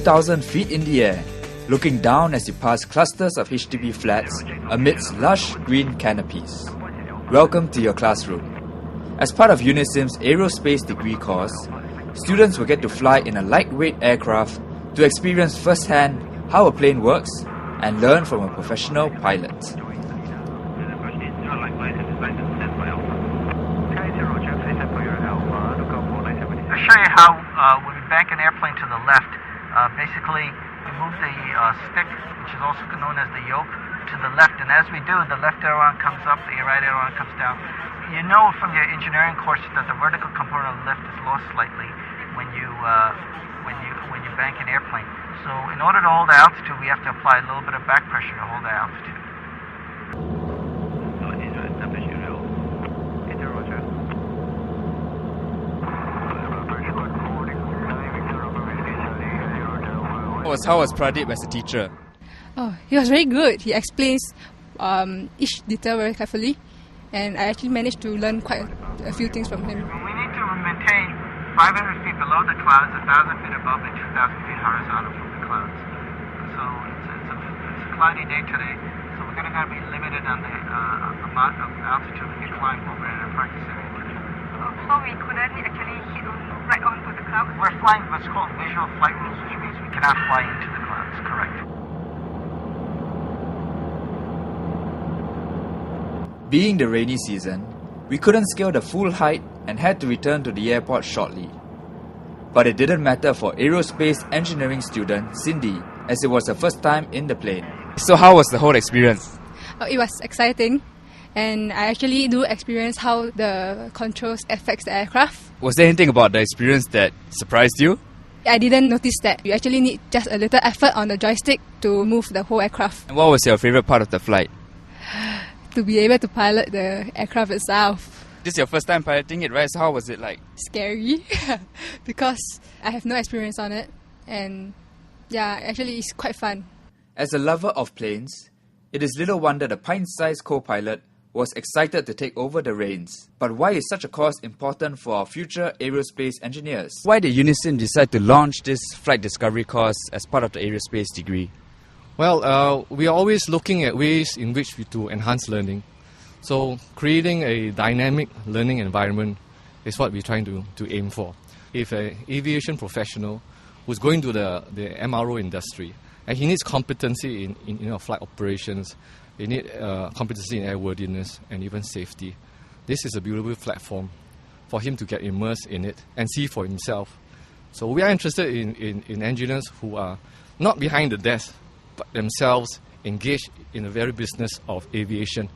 2,000 feet in the air, looking down as you pass clusters of HDB flats amidst lush green canopies. Welcome to your classroom. As part of Unisim's aerospace degree course, students will get to fly in a lightweight aircraft to experience firsthand how a plane works and learn from a professional pilot. I'll show you how when we bank an airplane to the left, basically we move the stick, which is also known as the yoke, to the left, and as we do, the left aileron comes up, the right aileron comes down. You know from your engineering course that the vertical component of lift is lost slightly when you bank an airplane. So in order to hold the altitude, we have to apply a little bit of back pressure to hold the altitude. How was Pradeep as a teacher? Oh, he was very good. He explains each detail very carefully, and I actually managed to learn quite a few things from him. We need to maintain 500 feet below the clouds, 1,000 feet above, and 2,000 feet horizontal from the clouds. So it's a cloudy day today, so we're going to be limited on the amount of altitude we can climb over in our practice area. So we couldn't actually hit right onto the clouds? We're flying what's called visual flight rules, which means we cannot fly into the clouds, correct. Being the rainy season, we couldn't scale the full height and had to return to the airport shortly. But it didn't matter for aerospace engineering student Cindy, as it was her first time in the plane. So how was the whole experience? Oh, it was exciting, and I actually do experience how the controls affects the aircraft. Was there anything about the experience that surprised you? I didn't notice that. You actually need just a little effort on the joystick to move the whole aircraft. And what was your favorite part of the flight? To be able to pilot the aircraft itself. This is your first time piloting it, right? So how was it like? Scary, because I have no experience on it, and yeah, actually it's quite fun. As a lover of planes, it is little wonder the pint-sized co-pilot was excited to take over the reins. But why is such a course important for our future aerospace engineers? Why did Unisim decide to launch this flight discovery course as part of the aerospace degree? Well, we are always looking at ways in which to enhance learning. So creating a dynamic learning environment is what we're trying to aim for. If an aviation professional who's going to the MRO industry, and he needs competency in flight operations, he needs competency in airworthiness and even safety, this is a beautiful platform for him to get immersed in it and see for himself. So we are interested in engineers who are not behind the desk, but themselves engaged in the very business of aviation.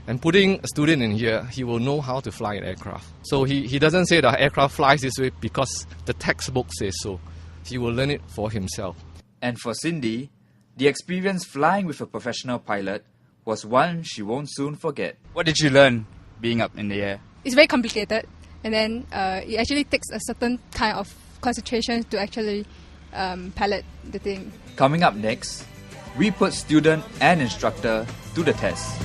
And putting a student in here, he will know how to fly an aircraft. So he doesn't say the aircraft flies this way because the textbook says so. He will learn it for himself. And for Cindy, the experience flying with a professional pilot was one she won't soon forget. What did you learn being up in the air? It's very complicated, and then it actually takes a certain kind of concentration to actually pilot the thing. Coming up next, we put student and instructor to the test.